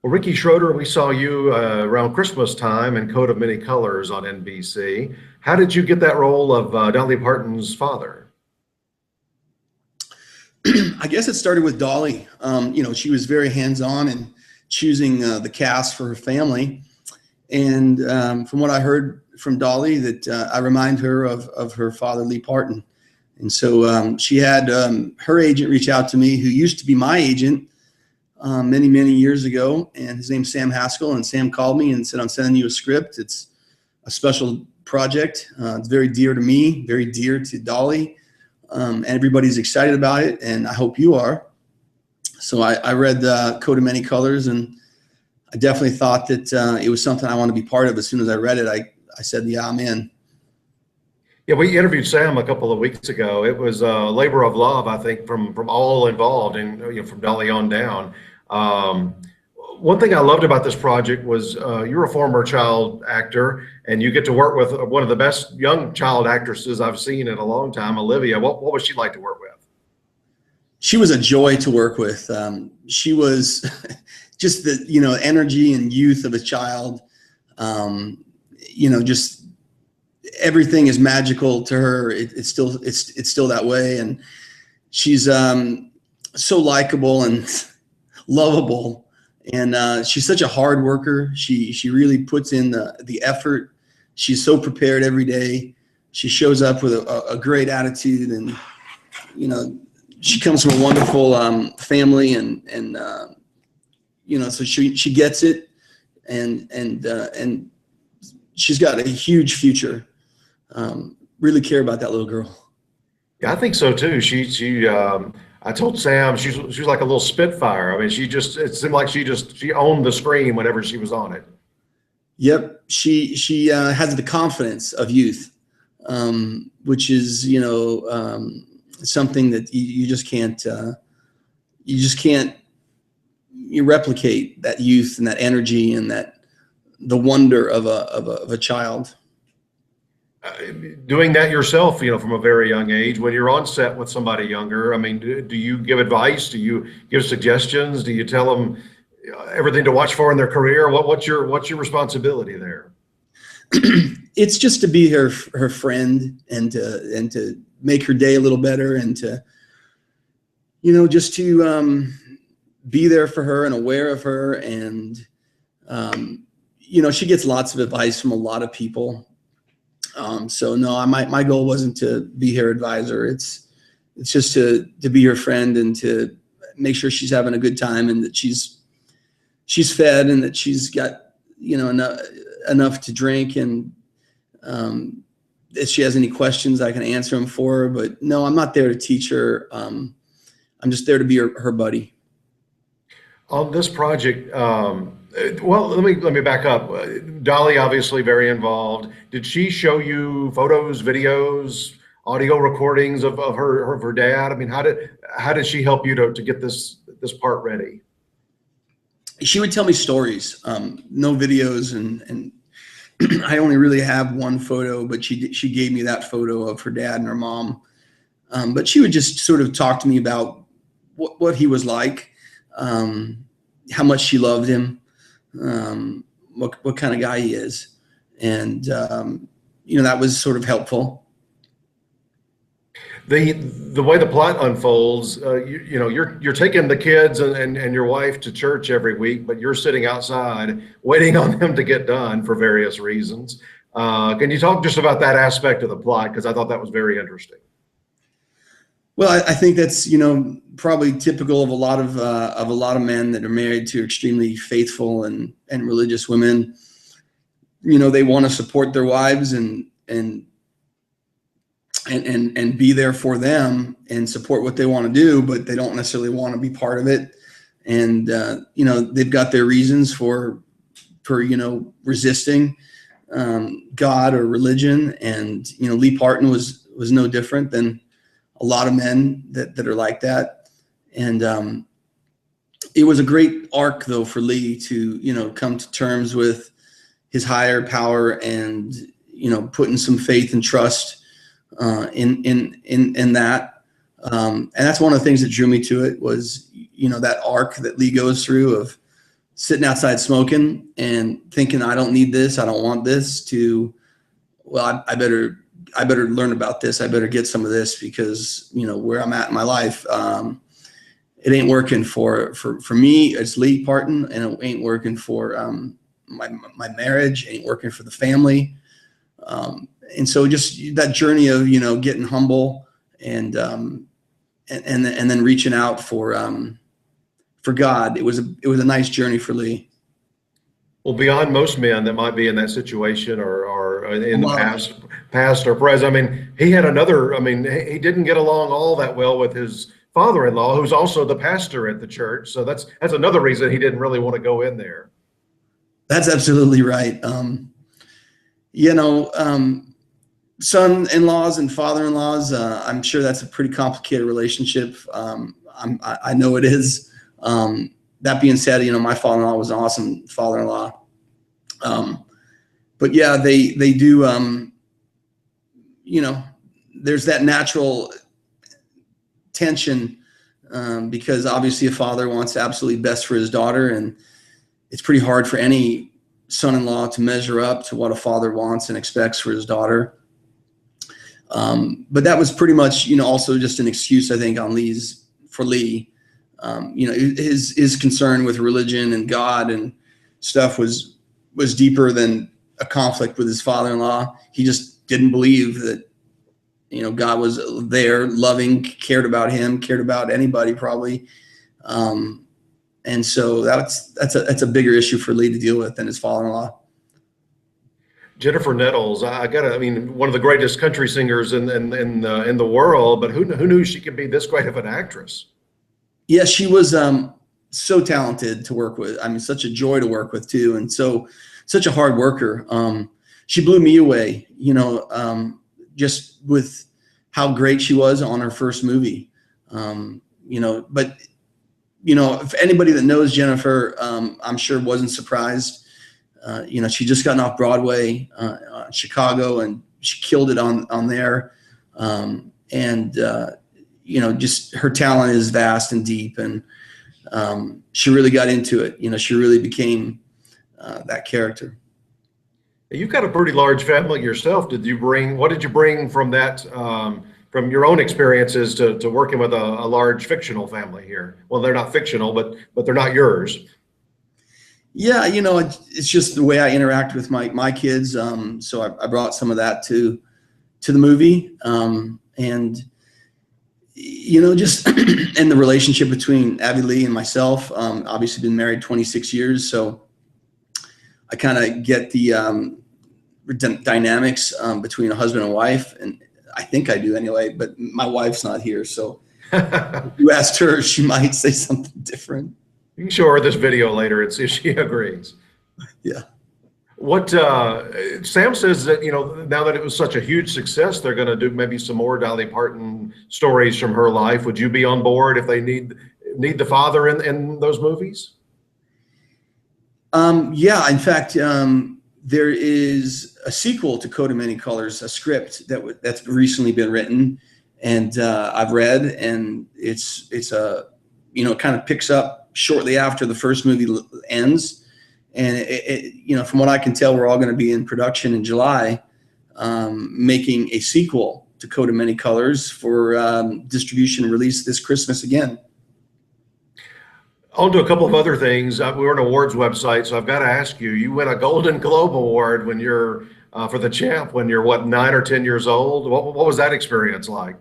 Well, Ricky Schroder, we saw you around Christmas time in Coat of Many Colors on NBC. How did you get that role of Dolly Parton's father? I guess it started with Dolly. She was very hands-on in choosing the cast for her family. And from what I heard from Dolly, that I remind her of her father, Lee Parton. And so she had her agent reach out to me, who used to be my agent many, many years ago. And his name's Sam Haskell. And Sam called me and said, I'm sending you a script. It's a special project. It's very dear to me, very dear to Dolly. Everybody's excited about it, and I hope you are. So I read Coat of Many Colors, and I definitely thought that it was something I want to be part of. As soon as I read it, I said, yeah, I'm in. Yeah, we interviewed Sam a couple of weeks ago. It was a labor of love, I think, from all involved, and from Dolly on down. One thing I loved about this project was you're a former child actor, and you get to work with one of the best young child actresses I've seen in a long time, Olivia. What was she like to work with? She was a joy to work with. She was just the energy and youth of a child. Just everything is magical to her. It's still that way, and she's so likable and lovable. And she's such a hard worker. She really puts in the effort. She's so prepared every day. She shows up with a great attitude, and she comes from a wonderful family, and so she gets it, and she's got a huge future. Really care about that little girl. Yeah, I think so too. I told Sam she's like a little spitfire. I mean, it seemed like she owned the screen whenever she was on it. Yep, she has the confidence of youth, which is something that you just can't replicate, that youth and that energy and the wonder of a child. Doing that yourself, from a very young age, when you're on set with somebody younger, I mean, do you give advice? Do you give suggestions? Do you tell them everything to watch for in their career? What's your responsibility there? It's just to be her friend, and to make her day a little better, and to just to be there for her and aware of her. And she gets lots of advice from a lot of people. So no, my goal wasn't to be her advisor. It's just to be her friend, and to make sure she's having a good time, and that she's fed, and that she's got enough to drink, and if she has any questions, I can answer them for her. But no, I'm not there to teach her. I'm just there to be her buddy. On this project, well, let me back up. Dolly, obviously very involved. Did she show you photos, videos, audio recordings of her dad? I mean, how did she help you to get this part ready? She would tell me stories. No videos, and I only really have one photo, but she gave me that photo of her dad and her mom. But she would just sort of talk to me about what he was like, how much she loved him, what kind of guy he is. And, that was sort of helpful. The way the plot unfolds, you're taking the kids and your wife to church every week, but you're sitting outside waiting on them to get done for various reasons. Can you talk just about that aspect of the plot? Because I thought that was very interesting. Well, I think that's probably typical of a lot of men that are married to extremely faithful and religious women. They want to support their wives and be there for them and support what they want to do, but they don't necessarily want to be part of it. And they've got their reasons for resisting God or religion. And Lee Parton was no different than a lot of men that are like that. And it was a great arc, though, for Lee to come to terms with his higher power, and putting some faith and trust in that. And that's one of the things that drew me to it, was that arc that Lee goes through of sitting outside smoking and thinking, I don't need this, I don't want this, to, well, I better learn about this. I better get some of this, because, you know, where I'm at in my life, it ain't working for me. It's Lee Parton, and it ain't working for my marriage, ain't working for the family. And so just that journey of, you know, getting humble and then reaching out for God. It was a nice journey for Lee. Well, beyond most men that might be in that situation or in the past or present, I mean, he had another, I mean, he didn't get along all that well with his father-in-law, who's also the pastor at the church. So that's another reason he didn't really want to go in there. That's absolutely right. You know, son-in-laws and father-in-laws, I'm sure that's a pretty complicated relationship. I know it is. That being said, you know, my father-in-law was an awesome father-in-law. But yeah, they do, you know, there's that natural tension, because obviously a father wants absolutely best for his daughter, and it's pretty hard for any son-in-law to measure up to what a father wants and expects for his daughter. But that was pretty much, you know, also just an excuse, I think, for Lee. You know, his concern with religion and God and stuff was deeper than a conflict with his father-in-law. He just didn't believe that, you know, God was there, loving, cared about him, cared about anybody probably. And so that's a bigger issue for Lee to deal with than his father-in-law. Jennifer Nettles, I mean, one of the greatest country singers in the world, but who knew she could be this great of an actress? Yeah, she was so talented to work with. I mean, such a joy to work with too, and such a hard worker. She blew me away, you know, just with how great she was on her first movie. You know, but you know, if anybody that knows Jennifer, I'm sure wasn't surprised. You know, she just gotten off Broadway, Chicago, and she killed it on there. You know, just her talent is vast and deep, and she really got into it. You know, she really became that character. You've got a pretty large family yourself. What did you bring from that, from your own experiences to working with a large fictional family here? Well, they're not fictional, but they're not yours. Yeah, you know, it's just the way I interact with my kids. So I brought some of that to the movie, and you know, just in the relationship between Abby Lee and myself. Obviously, been married 26 years, so I kind of get the dynamics between a husband and wife, and I think I do anyway. But my wife's not here, so if you asked her, she might say something different. You can show her this video later and see if she agrees. Yeah. What Sam says that, you know, now that it was such a huge success, they're going to do maybe some more Dolly Parton stories from her life. Would you be on board if they need the father in those movies? Yeah. In fact, there is a sequel to Coat of Many Colors, a script that's recently been written, and I've read, and it's a, you know, it kind of picks up shortly after the first movie ends. And it, you know, from what I can tell, we're all going to be in production in July, making a sequel to Coat of Many Colors for distribution and release this Christmas again. On to a couple of other things. We're an awards website, so I've got to ask you. You win a Golden Globe Award when you're for The Champ when you're what, 9 or 10 years old. What was that experience like?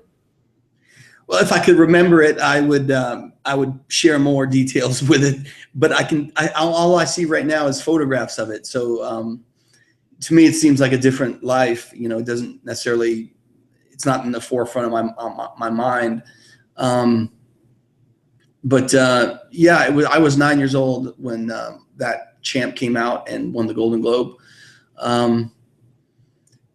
Well, if I could remember it, I would share more details with it. But all I see right now is photographs of it. So to me, it seems like a different life. You know, it doesn't necessarily. It's not in the forefront of my mind. But yeah, I was 9 years old when that Champ came out and won the Golden Globe.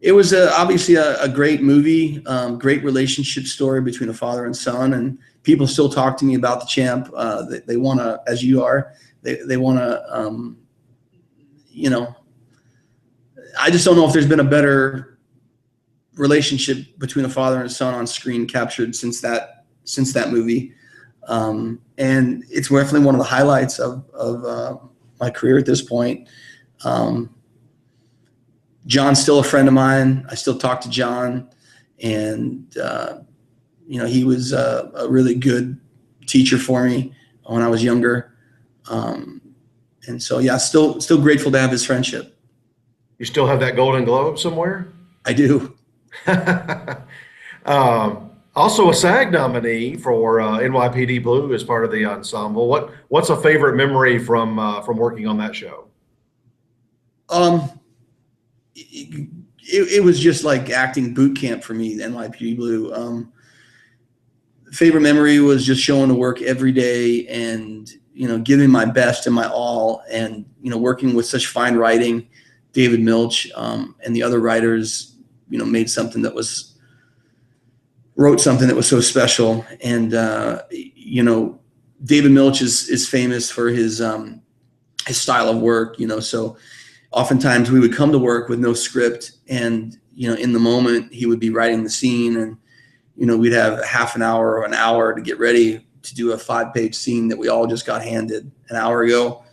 It was obviously a great movie, great relationship story between a father and son, and people still talk to me about the Champ. They want to, as you are, they want to, you know, I just don't know if there's been a better relationship between a father and a son on screen captured since that movie. And it's definitely one of the highlights of my career at this point. John's still a friend of mine. I still talk to John, and he was a really good teacher for me when I was younger. And so, yeah, still grateful to have his friendship. You still have that Golden Globe somewhere? I do. Also a SAG nominee for NYPD Blue as part of the ensemble. What's a favorite memory from working on that show? It was just like acting boot camp for me, NYPD Blue. Favorite memory was just showing to work every day and, giving my best and my all, and, working with such fine writing. David Milch and the other writers, wrote something that was so special. And, David Milch is famous for his style of work, so oftentimes we would come to work with no script, and, in the moment he would be writing the scene, and, we'd have half an hour or an hour to get ready to do a 5-page scene that we all just got handed an hour ago.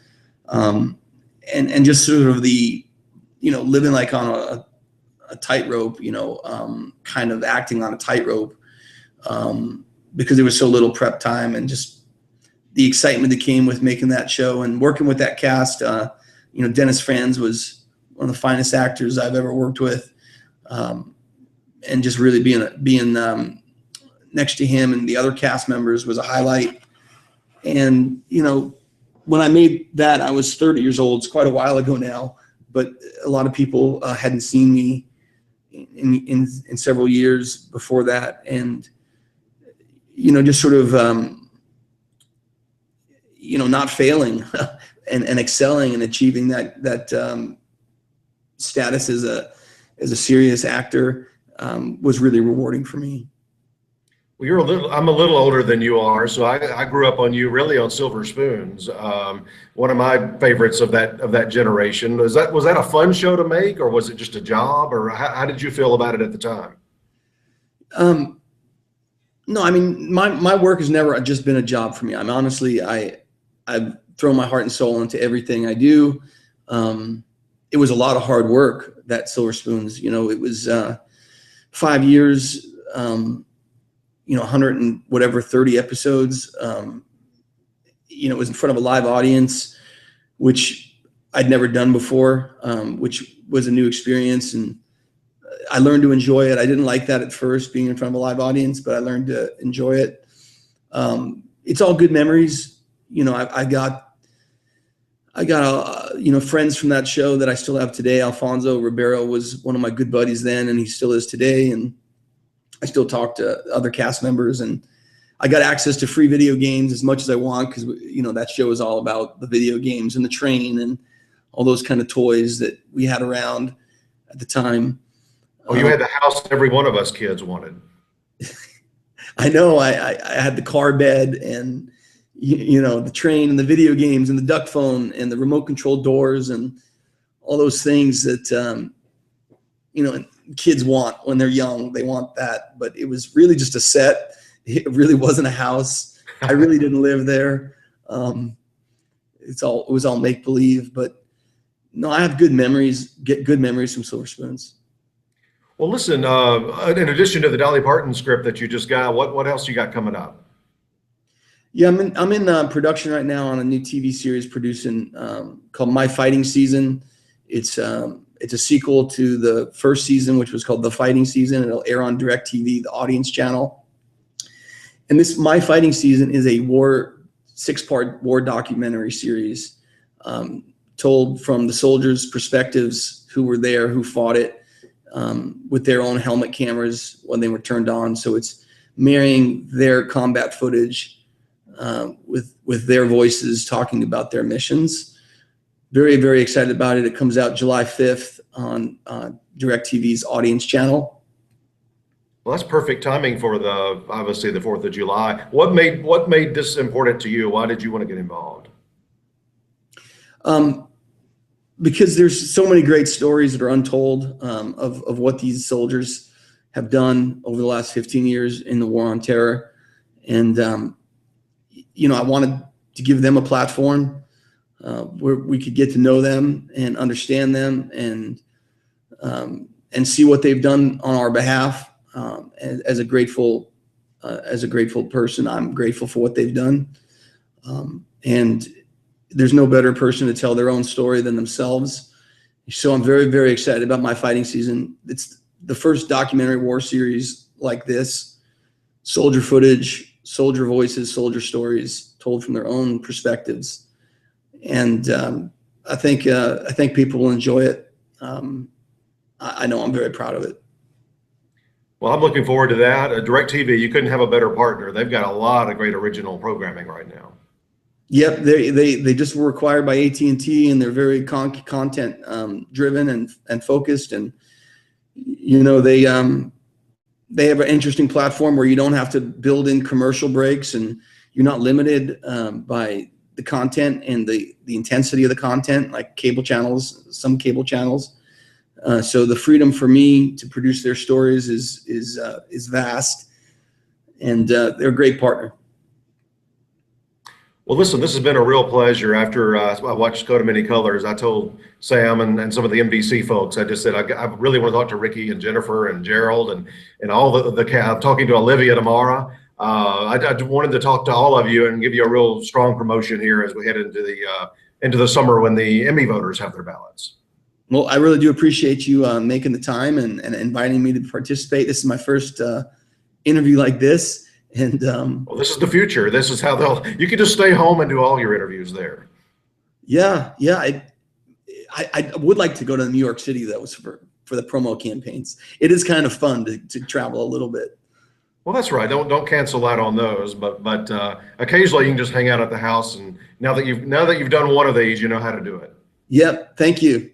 And just sort of the, living like on a tightrope, kind of acting on a tightrope, because there was so little prep time, and just the excitement that came with making that show and working with that cast. Dennis Franz was one of the finest actors I've ever worked with. And just really being next to him and the other cast members was a highlight. And, when I made that, I was 30 years old. It's quite a while ago now, but a lot of people hadn't seen me in several years before that. And, just sort of, not failing and excelling and achieving that status as a serious actor was really rewarding for me. Well, I'm a little older than you are, so I grew up on you really on Silver Spoons. One of my favorites of that generation. Was that a fun show to make, or was it just a job, or how did you feel about it at the time? No, I mean, my work has never just been a job for me. I'm honestly, I've thrown my heart and soul into everything I do. It was a lot of hard work, that Silver Spoons. It was 5 years, 100 and whatever 30 episodes. It was in front of a live audience, which I'd never done before, which was a new experience, and I learned to enjoy it. I didn't like that at first, being in front of a live audience, but I learned to enjoy it. It's all good memories. I got friends from that show that I still have today. Alfonso Ribeiro was one of my good buddies then, and he still is today. And I still talk to other cast members, and I got access to free video games as much as I want, because that show is all about the video games and the train and all those kind of toys that we had around at the time. Oh, you had the house every one of us kids wanted. I know. I had the car bed, and the train and the video games and the duck phone and the remote control doors and all those things that kids want when they're young. They want that, but it was really just a set. It really wasn't a house. I really didn't live there. It was all make believe, but no, I have good memories. Get good memories from Silver Spoons. Well, listen. In addition to the Dolly Parton script that you just got, what else you got coming up? Yeah, I'm in production right now on a new TV series producing called My Fighting Season. It's a sequel to the first season, which was called The Fighting Season. It'll air on DirecTV, the audience channel. And this My Fighting Season is a 6-part war documentary series told from the soldiers' perspectives who were there, who fought it, with their own helmet cameras when they were turned on. So it's marrying their combat footage with their voices talking about their missions. Very, very excited about it. It comes out July 5th on DirecTV's audience channel. Well, that's perfect timing for obviously the 4th of July. What made this important to you? Why did you want to get involved? Because there's so many great stories that are untold of what these soldiers have done over the last 15 years in the war on terror. And, I wanted to give them a platform. where we could get to know them and understand them and see what they've done on our behalf. As a grateful person, I'm grateful for what they've done. And there's no better person to tell their own story than themselves. So I'm very, very excited about my fighting season. It's the first documentary war series like this: soldier footage, soldier voices, soldier stories told from their own perspectives. And I think people will enjoy it. I know I'm very proud of it. Well, I'm looking forward to that. DirecTV, you couldn't have a better partner. They've got a lot of great original programming right now. Yep, they just were acquired by AT&T, and they're very content driven and focused. And they have an interesting platform where you don't have to build in commercial breaks, and you're not limited by the content and the intensity of the content, like cable channels, some cable channels. So the freedom for me to produce their stories is vast, and they're a great partner. Well, listen, this has been a real pleasure. After I watched Go to Many Colors, I told Sam and some of the NBC folks, I just said, I really want to talk to Ricky and Jennifer and Gerald and all the I'm talking to Olivia tomorrow. I wanted to talk to all of you and give you a real strong promotion here as we head into the summer when the Emmy voters have their ballots. Well, I really do appreciate you making the time and inviting me to participate. This is my first interview like this. And well, this is the future. This is how you can just stay home and do all your interviews there. Yeah. I would like to go to New York City, though, for the promo campaigns. It is kind of fun to travel a little bit. Well, that's right. Don't cancel out on those, but occasionally you can just hang out at the house. And now that you've done one of these, you know how to do it. Yep. Thank you.